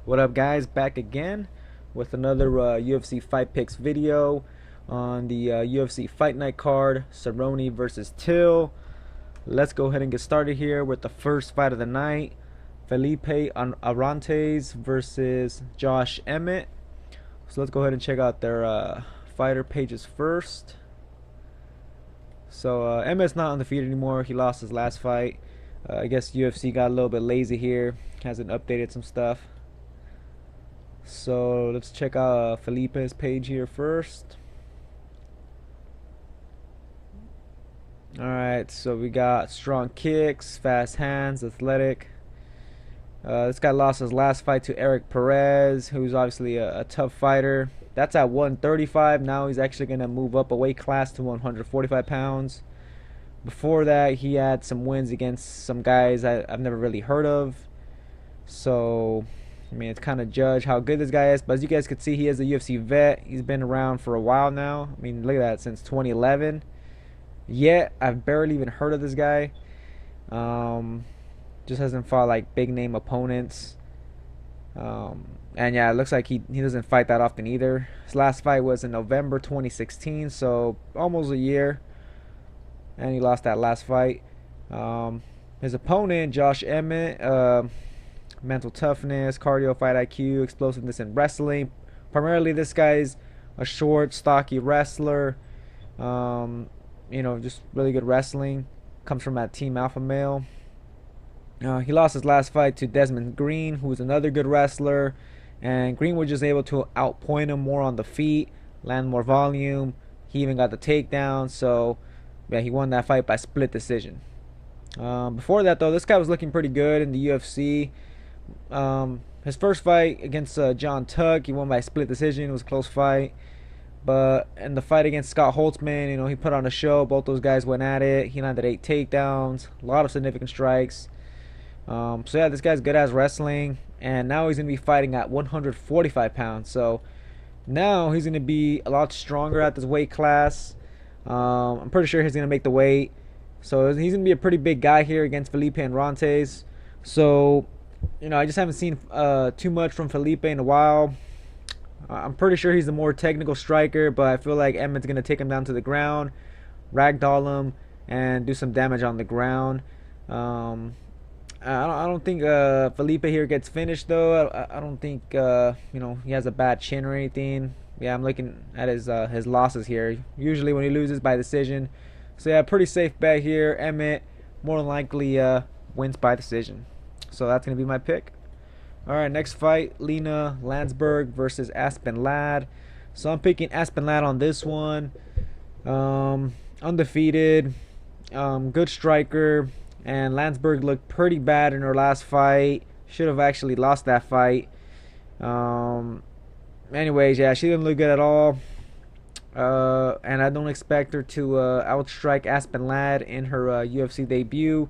What up, guys? Back again with another UFC Fight Picks video on the UFC Fight Night card, Cerrone versus Till. Let's go ahead and get started here with the first fight of the night, Felipe Arantes versus Josh Emmett. So let's go ahead and check out their fighter pages first. So Emmett's not undefeated anymore. He lost his last fight. I guess UFC got a little bit lazy here, hasn't updated some stuff. So let's check out Felipe's page here first. Alright, so we got strong kicks, fast hands, athletic. This guy lost his last fight to Eric Perez, who's obviously a tough fighter. That's at 135. Now he's actually going to move up a weight class to 145 pounds. Before that, he had some wins against some guys I've never really heard of. So I mean, it's kind of judge how good this guy is. But as you guys can see, he is a UFC vet. He's been around for a while now. I mean, look at that, since 2011. Yet, I've barely even heard of this guy. Just hasn't fought like big name opponents. And yeah, it looks like he doesn't fight that often either. His last fight was in November 2016, so almost a year. And he lost that last fight. His opponent, Josh Emmett, mental toughness, cardio, fight IQ, explosiveness in wrestling. Primarily, this guy's a short, stocky wrestler. You know, just really good wrestling. Comes from that Team Alpha Male. He lost his last fight to Desmond Green, who was another good wrestler. And Green was just able to outpoint him more on the feet, land more volume. He even got the takedown. So, yeah, he won that fight by split decision. Before that, though, this guy was looking pretty good in the UFC. His first fight against John Tuck, he won by split decision. It was a close fight. But in the fight against Scott Holtzman, you know, he put on a show. Both those guys went at it. He landed 8 takedowns, a lot of significant strikes. So yeah, this guy's good as wrestling. And now he's going to be fighting at 145 pounds. So now he's going to be a lot stronger at this weight class. I'm pretty sure he's going to make the weight. So he's going to be a pretty big guy here against Felipe Arantes. So, you know, I just haven't seen too much from Felipe in a while. I'm pretty sure he's the more technical striker, but I feel like Emmett's going to take him down to the ground, ragdoll him, and do some damage on the ground. I don't think Felipe here gets finished, though. I don't think you know, he has a bad chin or anything. Yeah, I'm looking at his losses here. Usually when he loses by decision. So yeah, pretty safe bet here. Emmett more than likely wins by decision. So that's going to be my pick. Alright, next fight, Lena Landsberg versus Aspen Ladd. So I'm picking Aspen Ladd on this one. Undefeated, good striker, and Landsberg looked pretty bad in her last fight. Should have actually lost that fight. Anyways, yeah, she didn't look good at all. And I don't expect her to outstrike Aspen Ladd in her UFC debut.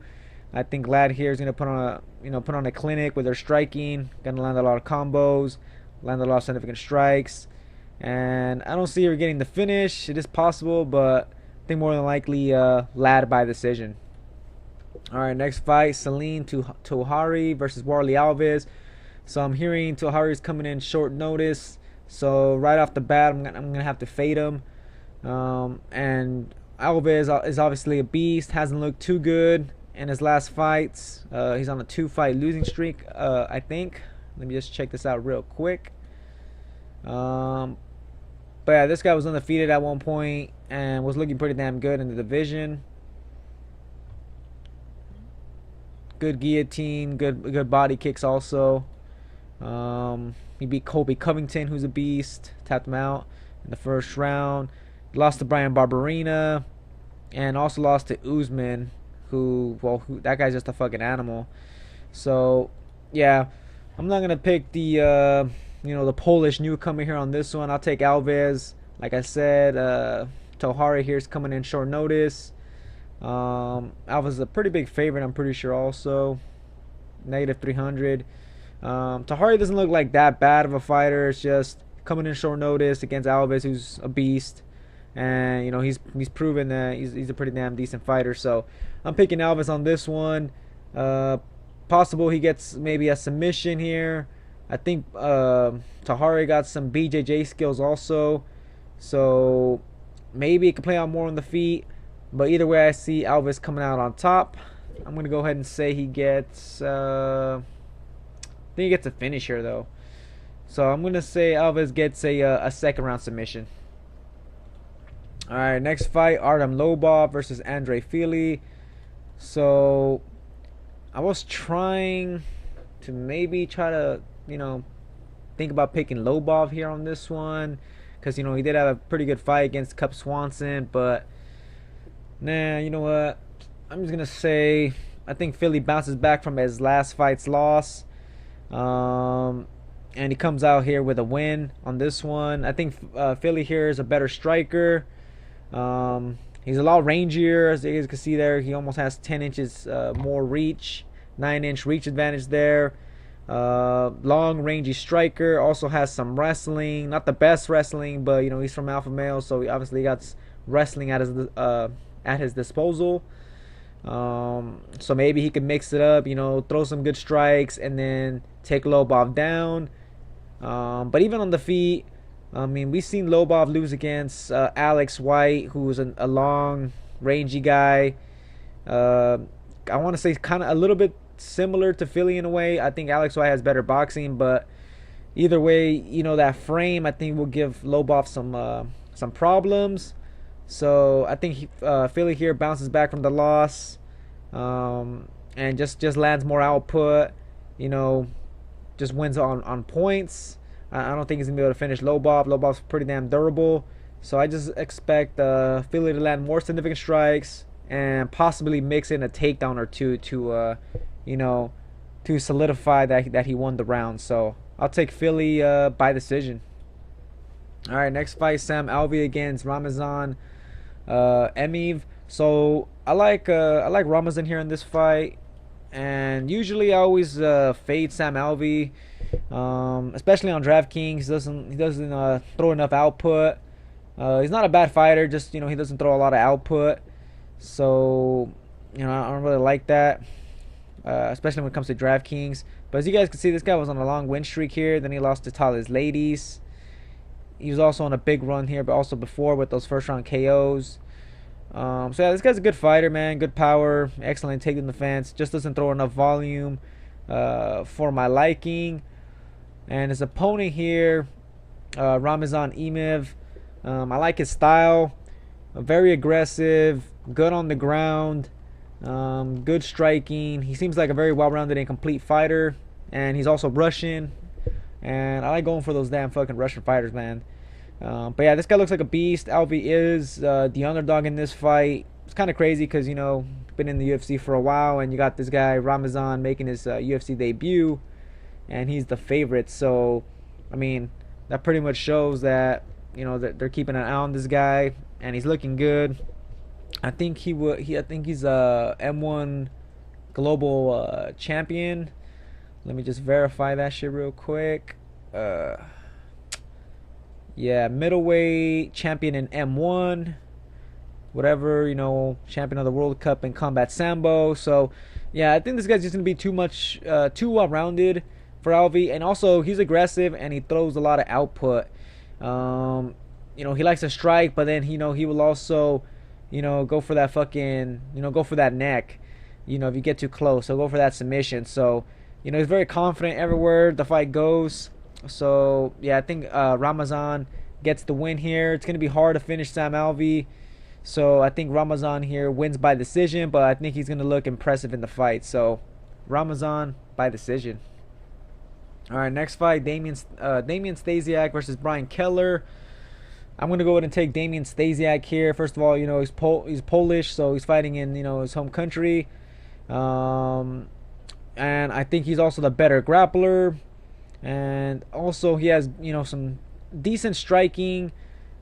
I think Ladd here is gonna put on a clinic with her striking. Gonna land a lot of combos, land a lot of significant strikes, and I don't see her getting the finish. It is possible, but I think more than likely Ladd by decision. All right, next fight: Celine Tohari versus Warley Alves. So I'm hearing Tohari's coming in short notice. So right off the bat, I'm gonna have to fade him. And Alves is obviously a beast. Hasn't looked too good in his last fights. He's on a 2-fight losing streak, I think. Let me just check this out real quick. But yeah, this guy was undefeated at one point and was looking pretty damn good in the division. Good guillotine, good body kicks also. He beat Colby Covington, who's a beast. Tapped him out in the first round. Lost to Brian Barberina, and also lost to Usman, who that guy's just a fucking animal. So yeah, I'm not gonna pick the you know, the Polish newcomer here on this one. I'll take Alves. Like I said, Tohari here's coming in short notice. Alves is a pretty big favorite, I'm pretty sure. Also, -300. Tohari doesn't look like that bad of a fighter. It's just coming in short notice against Alves, who's a beast. And you know, he's proven that he's a pretty damn decent fighter. So I'm picking Alves on this one. Possible he gets maybe a submission here. I think Tahari got some BJJ skills also, so maybe it could play out more on the feet. But either way, I see Alves coming out on top. I'm gonna go ahead and say he gets. I think he gets a finish here though. So I'm gonna say Alves gets a second round submission. All right, next fight: Artem Lobov versus Andre Fili. So I was trying to maybe try to think about picking Lobov here on this one, because he did have a pretty good fight against Cup Swanson, but nah, you know what? I'm just gonna say I think Fili bounces back from his last fight's loss, and he comes out here with a win on this one. I think Fili here is a better striker. He's a lot rangier, as you guys can see there. He almost has 10 inches more reach, 9-inch reach advantage there. Long rangy striker, also has some wrestling, not the best wrestling, but he's from alpha male, so he obviously got wrestling at his disposal. So maybe he could mix it up, throw some good strikes and then take Lobov down. But even on the feet, I mean, we've seen Lobov lose against Alex White, who's a long rangy guy. I want to say kind of a little bit similar to Fili in a way. I think Alex White has better boxing, but either way, that frame I think will give Lobov some problems. So I think Fili here bounces back from the loss, and just lands more output. Just wins on points. I don't think he's gonna be able to finish Lobov. Lobov's pretty damn durable, so I just expect Fili to land more significant strikes and possibly mix in a takedown or two to solidify that he won the round. So I'll take Fili by decision. All right, next fight: Sam Alvey against Ramazan Emmeev. So I like Ramazan here in this fight, and usually I always fade Sam Alvey, especially on DraftKings. He doesn't throw enough output. He's not a bad fighter, just he doesn't throw a lot of output. So I don't really like that, especially when it comes to DraftKings. But as you guys can see, this guy was on a long win streak here. Then he lost to Tala's Ladies. He was also on a big run here, but also before with those first round KOs. So yeah, this guy's a good fighter, man. Good power, excellent taking the fence. Just doesn't throw enough volume for my liking. And his opponent here, Ramazan Emmeev. I like his style. Very aggressive, good on the ground, good striking. He seems like a very well-rounded and complete fighter. And he's also Russian. And I like going for those damn fucking Russian fighters, man. But yeah, this guy looks like a beast. Alvey is the underdog in this fight. It's kind of crazy because, been in the UFC for a while. And you got this guy, Ramazan, making his UFC debut. And he's the favorite. So, I mean, that pretty much shows that, that they're keeping an eye on this guy. And he's looking good. I think I think he's a M1 global champion. Let me just verify that shit real quick. Yeah, middleweight champion in M1. Whatever, champion of the World Cup in Combat Sambo. So, yeah, I think this guy's just going to be too well-rounded for Alvey. And also, he's aggressive and he throws a lot of output. He likes to strike, but then, he will also, go for that fucking, go for that neck. If you get too close, he'll go for that submission. So, he's very confident everywhere the fight goes. So, yeah, I think Ramazan gets the win here. It's going to be hard to finish Sam Alvey. So, I think Ramazan here wins by decision, but I think he's going to look impressive in the fight. So, Ramazan by decision. All right, next fight, Damian Stasiak versus Brian Keller. I'm going to go ahead and take Damian Stasiak here. First of all, he's Polish, so he's fighting in, his home country. And I think he's also the better grappler. And also he has, some decent striking.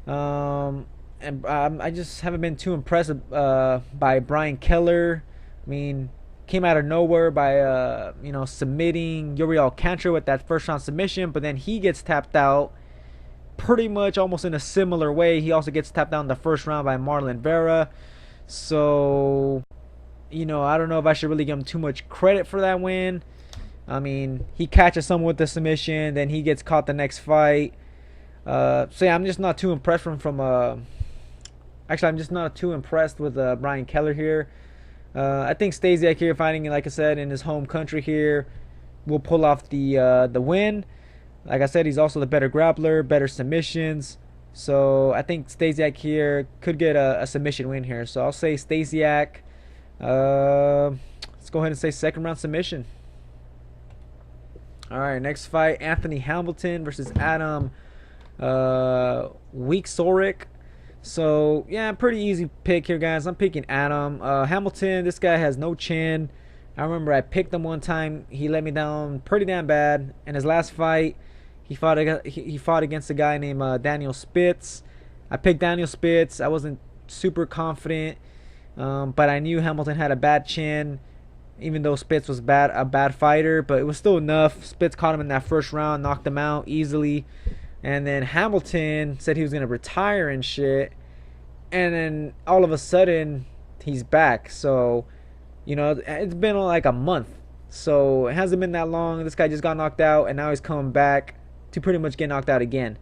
And I just haven't been too impressed by Brian Keller. I mean, came out of nowhere by, submitting Yuri Alcantara with that first round submission. But then he gets tapped out pretty much almost in a similar way. He also gets tapped out in the first round by Marlon Vera. So, I don't know if I should really give him too much credit for that win. I mean, he catches someone with the submission, then he gets caught the next fight. So yeah, I'm just not too impressed actually, I'm just not too impressed with Brian Keller here. I think Stasiak here, fighting, like I said, in his home country here, will pull off the win. Like I said, he's also the better grappler, better submissions. So I think Stasiak here could get a submission win here. So I'll say Stasiak. Let's go ahead and say second round submission. All right, next fight: Anthony Hamilton versus Adam Wieczorek. So yeah, pretty easy pick here, guys. I'm picking Adam. Hamilton, this guy has no chin. I remember I picked him one time. He let me down pretty damn bad. In his last fight, he fought against a guy named Daniel Spitz. I picked Daniel Spitz. I wasn't super confident, but I knew Hamilton had a bad chin, even though Spitz was a bad fighter. But it was still enough. Spitz caught him in that first round, knocked him out easily. And then Hamilton said he was going to retire and shit. And then all of a sudden, he's back. So, you know, it's been like a month. So it hasn't been that long. This guy just got knocked out, and now he's coming back to pretty much get knocked out again.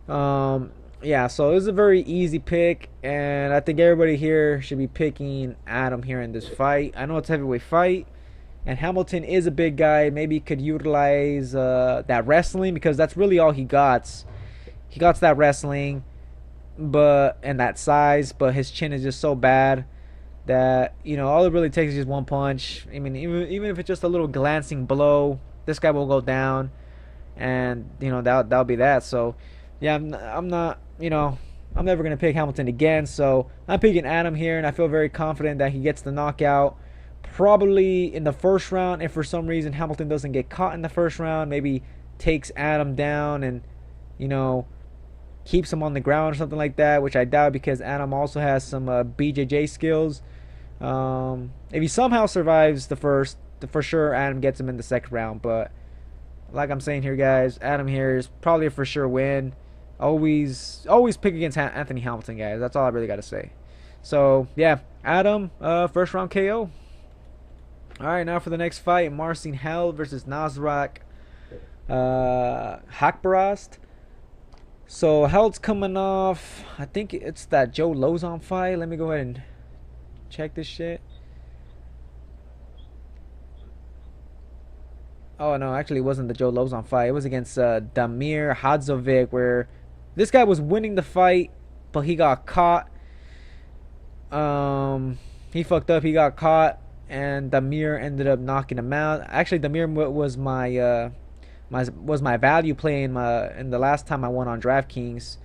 Yeah, so it was a very easy pick. And I think everybody here should be picking Adam here in this fight. I know it's a heavyweight fight. And Hamilton is a big guy. Maybe he could utilize that wrestling, because that's really all he got. He got that wrestling, and that size, but his chin is just so bad that, you know, all it really takes is just one punch. I mean, even if it's just a little glancing blow, this guy will go down, and you know that'll be that. So yeah, I'm not, you know, I'm never gonna pick Hamilton again. So I'm picking Adam here, and I feel very confident that he gets the knockout. Probably in the first round. If for some reason Hamilton doesn't get caught in the first round, maybe takes Adam down and, you know, keeps him on the ground or something like that, which I doubt, because Adam also has some BJJ skills. If he somehow survives the first, for sure Adam gets him in the second round. But like I'm saying here, guys, Adam here is probably a for sure win. Always pick against Anthony Hamilton, guys. That's all I really got to say. So yeah, Adam, first round KO. Alright, now for the next fight: Marcin Held versus Nasrat Haqparast. So Held's coming off, I think it's that Joe Lozon fight. Let me go ahead and check this shit. Oh no, actually it wasn't the Joe Lozon fight. It was against Damir Hadzovic, where this guy was winning the fight, but he got caught. He fucked up. He got caught, and Damir ended up knocking him out. Actually, Damir was my value play in the last time I won on DraftKings.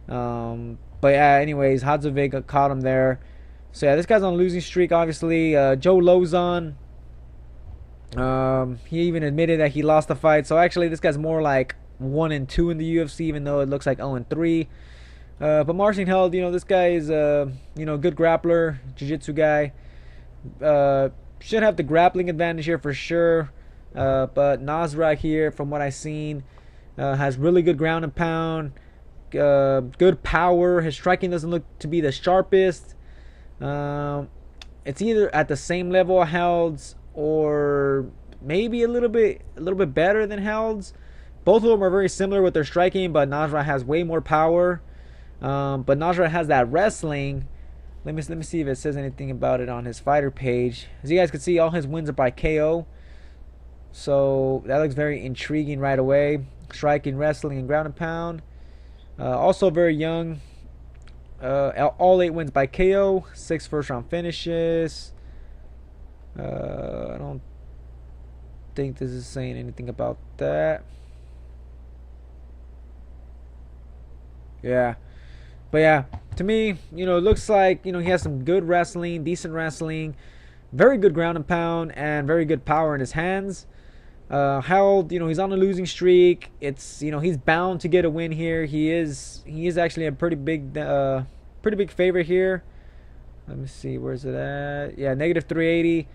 But yeah, anyways, Hadzovic caught him there. So yeah, this guy's on a losing streak, obviously. Joe Lozon, he even admitted that he lost the fight. So actually, this guy's more like 1-2 in the UFC, even though it looks like 0-3. But Marcin Held, you know, this guy is you know, good grappler, jiu-jitsu guy. Should have the grappling advantage here for sure. But Nasrat here, from what I've seen, has really good ground and pound, good power. His striking doesn't look to be the sharpest. It's either at the same level of Held's, or maybe a little bit better than Held's. Both of them are very similar with their striking, but Nasrat has way more power. But Nasrat has that wrestling. Let me see if it says anything about it on his fighter page. As you guys can see, all his wins are by KO. So that looks very intriguing right away. Striking, wrestling, and ground and pound. Also very young. All 8 wins by KO. 6 first round finishes. I don't think this is saying anything about that. Yeah. But yeah, to me, you know, it looks like, you know, he has some good wrestling, decent wrestling, very good ground and pound, and very good power in his hands. Held, you know, he's on a losing streak. It's, you know, he's bound to get a win here. He is actually a pretty big favorite here. Let me see, where's it at? Yeah, negative 380.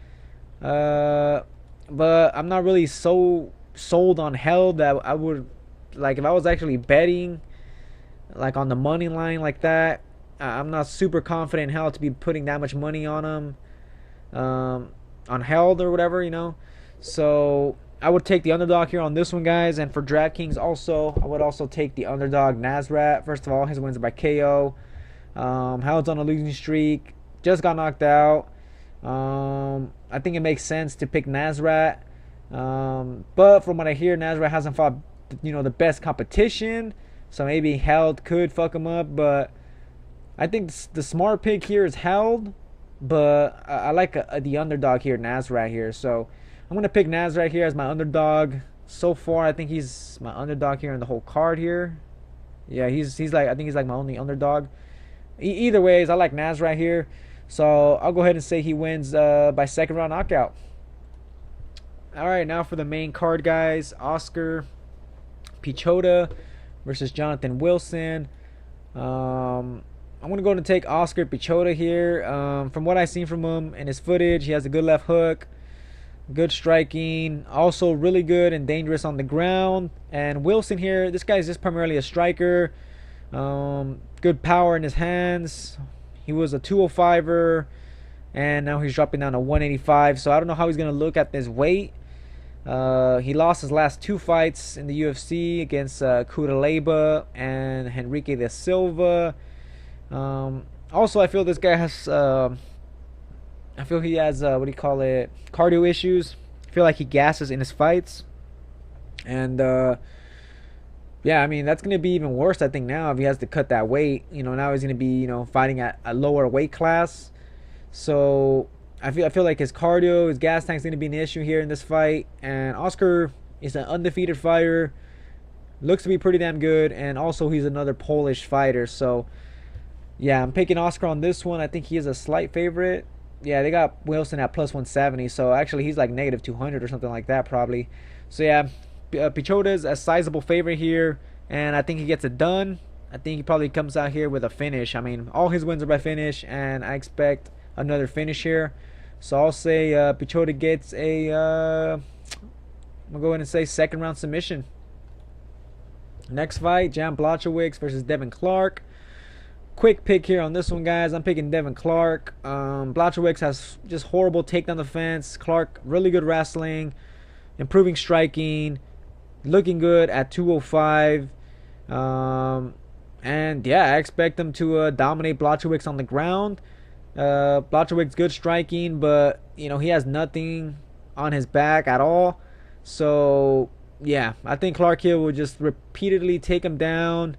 But I'm not really so sold on Held that I would, like, if I was actually betting, like on the money line like that, I'm not super confident in Held to be putting that much money on him, on Held or whatever, you know. So I would take the underdog here on this one, guys. And for DraftKings, also, I would also take the underdog Nasrat. First of all, his wins are by KO. Howard's on a losing streak. Just got knocked out. I think it makes sense to pick Nasrat. But from what I hear, Nasrat hasn't fought, the best competition. So maybe Held could fuck him up. But I think the smart pick here is Held. But I like the underdog here, Nasrat here. So I'm going to pick Nasrat here as my underdog. So far, I think he's my underdog here in the whole card here. Yeah, he's like, I think he's like my only underdog. Either ways, I like Nasrat here. So I'll go ahead and say he wins by second round knockout. All right, now for the main card, guys. Oscar Pichota versus Jonathan Wilson. I'm going to go ahead and take Oscar Pichota here. From what I've seen from him in his footage, he has a good left hook, good striking, also really good and dangerous on the ground. And Wilson here, this guy's just primarily a striker. Good power in his hands. He was a 205er, and now he's dropping down to 185. So I don't know how he's going to look at this weight. He lost his last 2 fights in the UFC against Kudaleba and Henrique da Silva. Also, I feel this guy has, I feel he has, cardio issues. I feel like he gasses in his fights. And, yeah, I mean, that's going to be even worse, I think, now if he has to cut that weight. Now he's going to be, fighting at a lower weight class. So I feel like his cardio, his gas tank is going to be an issue here in this fight. And Oscar is an undefeated fighter. Looks to be pretty damn good. And also, he's another Polish fighter. So yeah, I'm picking Oscar on this one. I think he is a slight favorite. Yeah, they got Wilson at plus 170. So actually, he's like negative 200 or something like that probably. So yeah, Pichota is a sizable favorite here. And I think he gets it done. I think he probably comes out here with a finish. I mean, all his wins are by finish. And I expect another finish here. So I'll say Pichota gets a, I'm going to go ahead and say second round submission. Next fight, Jan Blachowicz versus Devin Clark. Quick pick here on this one, guys. I'm picking Devin Clark. Blachowicz has just horrible takedown defense. Clark, really good wrestling, improving striking, looking good at 205. And yeah, I expect him to dominate Blachowicz on the ground. Blachowicz good striking, but he has nothing on his back at all. So yeah, I think Clark here will just repeatedly take him down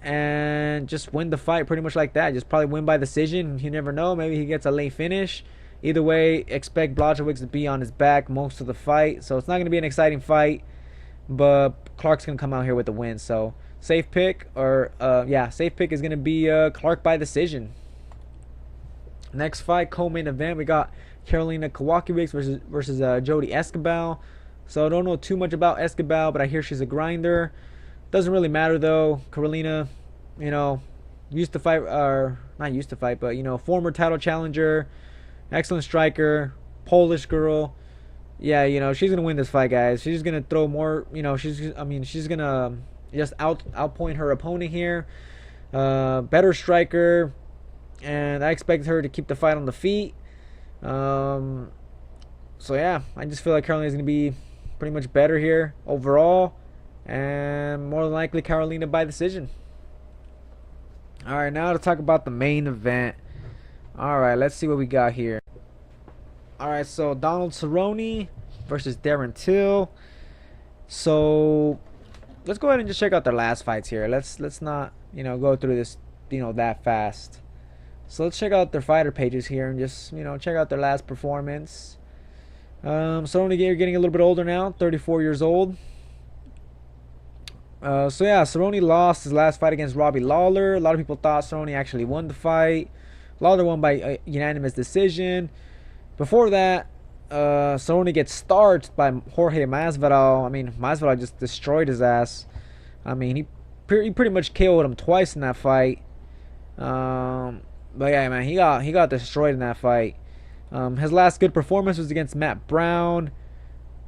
and just win the fight pretty much like that. Just probably win by decision. You never know. Maybe he gets a late finish. Either way, expect Blachowicz to be on his back most of the fight. So it's not going to be an exciting fight, but Clark's going to come out here with the win. So safe pick, or safe pick is going to be Clark by decision. Next fight, co-main event, we got Karolina Kowalkiewicz versus Jodie Esquibel. So I don't know too much about Esquibel, but I hear she's a grinder. Doesn't really matter though. Karolina, used to fight, or not used to fight, but former title challenger, excellent striker, Polish girl. Yeah, she's gonna win this fight, guys. She's gonna throw more. She's gonna just outpoint her opponent here. Better striker, and I expect her to keep the fight on the feet. So yeah, I just feel like Karolina's gonna be pretty much better here overall. And more than likely Karolina by decision. Alright, now to talk about the main event. Alright, let's see what we got here. Alright, so Donald Cerrone versus Darren Till. So let's go ahead and just check out their last fights here. Let's not go through this that fast. So let's check out their fighter pages here and just check out their last performance. Cerrone getting a little bit older now, 34 years old. So yeah, Cerrone lost his last fight against Robbie Lawler. A lot of people thought Cerrone actually won the fight. Lawler won by a unanimous decision. Before that, Cerrone gets starched by Jorge Masvidal. I mean, Masvidal just destroyed his ass. I mean, he pretty much KO'd him twice in that fight. But yeah, man, he got destroyed in that fight. His last good performance was against Matt Brown.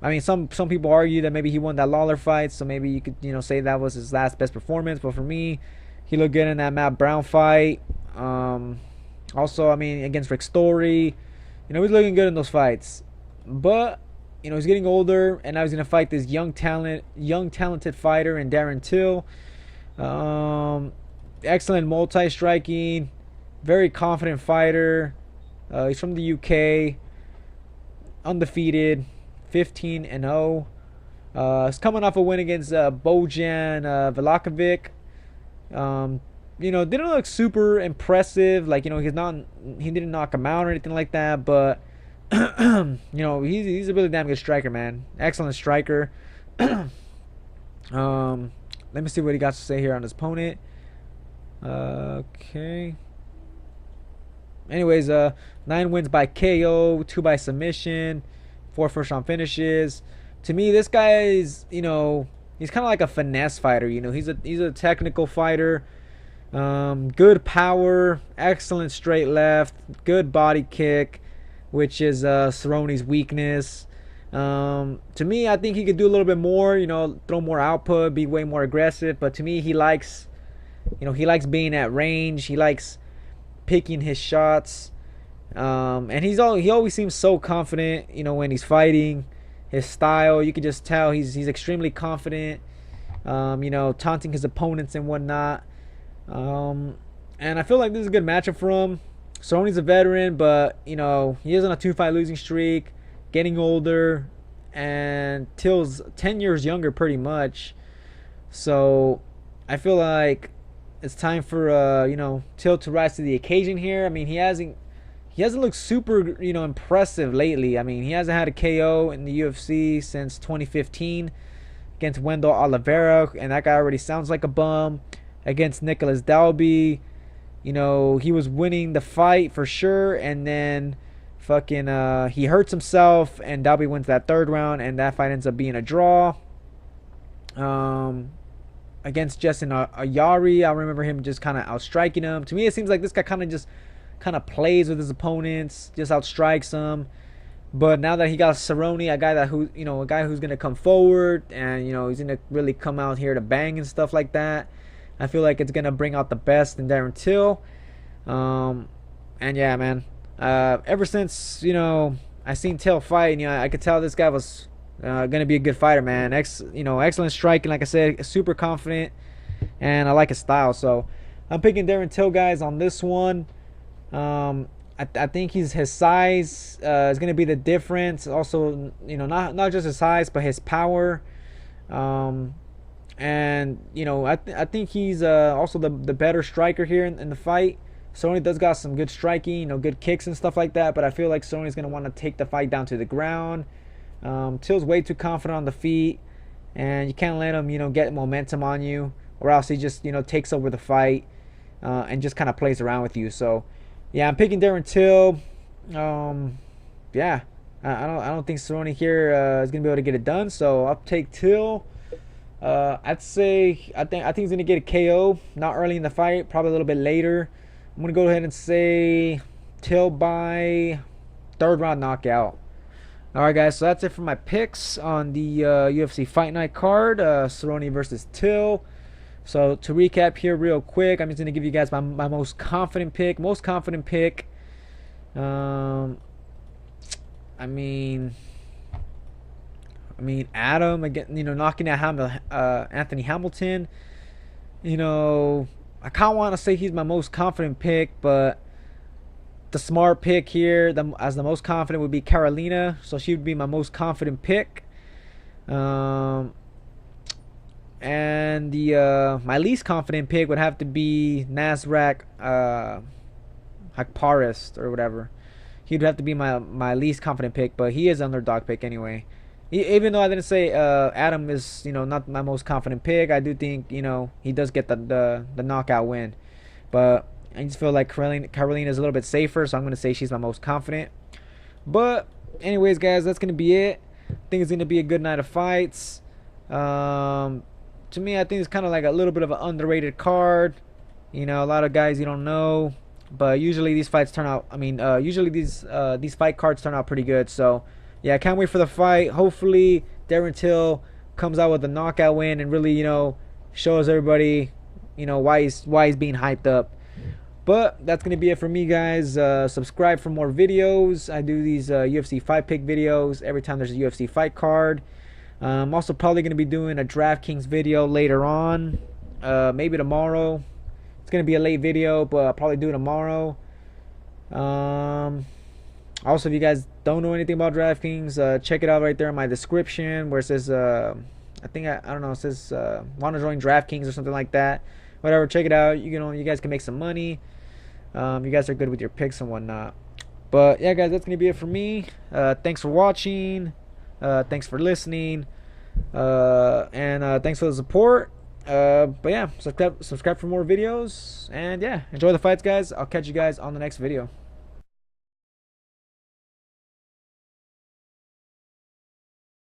I mean, some people argue that maybe he won that Lawler fight, so maybe you could say that was his last best performance. But for me, he looked good in that Matt Brown fight. Also, I mean, against Rick Story, he's looking good in those fights. But he's getting older, and now he's gonna fight this young talented fighter in Darren Till. Excellent multi-striking, very confident fighter. He's from the UK, undefeated, 15-0. He's coming off a win against Bojan Vlahovic. Didn't look super impressive. Like, he didn't knock him out or anything like that, but he's a really damn good striker, man. Excellent striker. Let me see what he got to say here on his opponent. Okay. Anyways, 9 wins by KO, 2 by submission, 4 first-round finishes. To me, this guy is, he's kind of like a finesse fighter. He's a technical fighter. Good power, excellent straight left, good body kick, which is Cerrone's weakness. To me, I think he could do a little bit more, throw more output, be way more aggressive. But to me, he likes being at range. He likes picking his shots. And he always seems so confident, when he's fighting. His style, you can just tell he's extremely confident, taunting his opponents and whatnot. And I feel like this is a good matchup for him. Cerrone's a veteran, but, he is on a 2-fight losing streak, getting older, and Till's 10 years younger pretty much. So I feel like it's time for, Till to rise to the occasion here. I mean, he hasn't looked super, impressive lately. I mean, he hasn't had a KO in the UFC since 2015 against Wendell Oliveira, and that guy already sounds like a bum. Against Nicholas Dalby, he was winning the fight for sure, and then fucking he hurts himself, and Dalby wins that 3rd round, and that fight ends up being a draw. Against Justin Ayari, I remember him just kind of outstriking him. To me, it seems like this guy kind of plays with his opponents, just outstrikes them. But now that he got Cerrone, a guy who's gonna come forward, and he's gonna really come out here to bang and stuff like that, I feel like it's gonna bring out the best in Darren Till. And yeah, man. Ever since I seen Till fight, I could tell this guy was gonna be a good fighter, man. Excellent striking, like I said, super confident, and I like his style. So I'm picking Darren Till, guys, on this one. I think his size is going to be the difference. Also, not just his size, but his power. And I think he's also the better striker here in the fight. Cerrone does got some good striking, good kicks and stuff like that. But I feel like Cerrone's going to want to take the fight down to the ground. Till's way too confident on the feet, and you can't let him, get momentum on you, or else he just, takes over the fight and just kind of plays around with you. So, yeah, I'm picking Darren Till. Yeah, I don't think Cerrone here is gonna be able to get it done. So I'll take Till. I think he's gonna get a KO, not early in the fight, probably a little bit later. I'm gonna go ahead and say Till by 3rd round knockout. All right, guys. So that's it for my picks on the UFC Fight Night card. Cerrone versus Till. So to recap here real quick, I'm just gonna give you guys my most confident pick. I mean Adam again, knocking out Anthony Hamilton. I kind of want to say he's my most confident pick, but the smart pick here, as the most confident, would be Karolina. So she would be my most confident pick. And my least confident pick would have to be Nasrat Hakparis or whatever. He'd have to be my least confident pick, but he is underdog pick anyway. Even though I didn't say Adam is not my most confident pick, I do think he does get the knockout win. But I just feel like Karolina is a little bit safer, so I'm gonna say she's my most confident. But anyways, guys, that's gonna be it. I think it's gonna be a good night of fights. To me, I think it's kind of like a little bit of an underrated card. A lot of guys you don't know, but usually these fights turn out. Usually these fight cards turn out pretty good. So yeah, I can't wait for the fight. Hopefully, Darren Till comes out with a knockout win and really shows everybody why he's being hyped up. But that's going to be it for me, guys. Subscribe for more videos. I do these UFC fight pick videos every time there's a UFC fight card. I'm also probably going to be doing a DraftKings video later on. Maybe tomorrow. It's going to be a late video, but I'll probably do it tomorrow. Also, if you guys don't know anything about DraftKings, check it out right there in my description where it says, I don't know, it says want to join DraftKings or something like that. Whatever, check it out. You guys can make some money. You guys are good with your picks and whatnot. But yeah, guys, that's gonna be it for me. Thanks for watching. Thanks for listening. And thanks for the support. But yeah, subscribe for more videos. And yeah, enjoy the fights, guys. I'll catch you guys on the next video.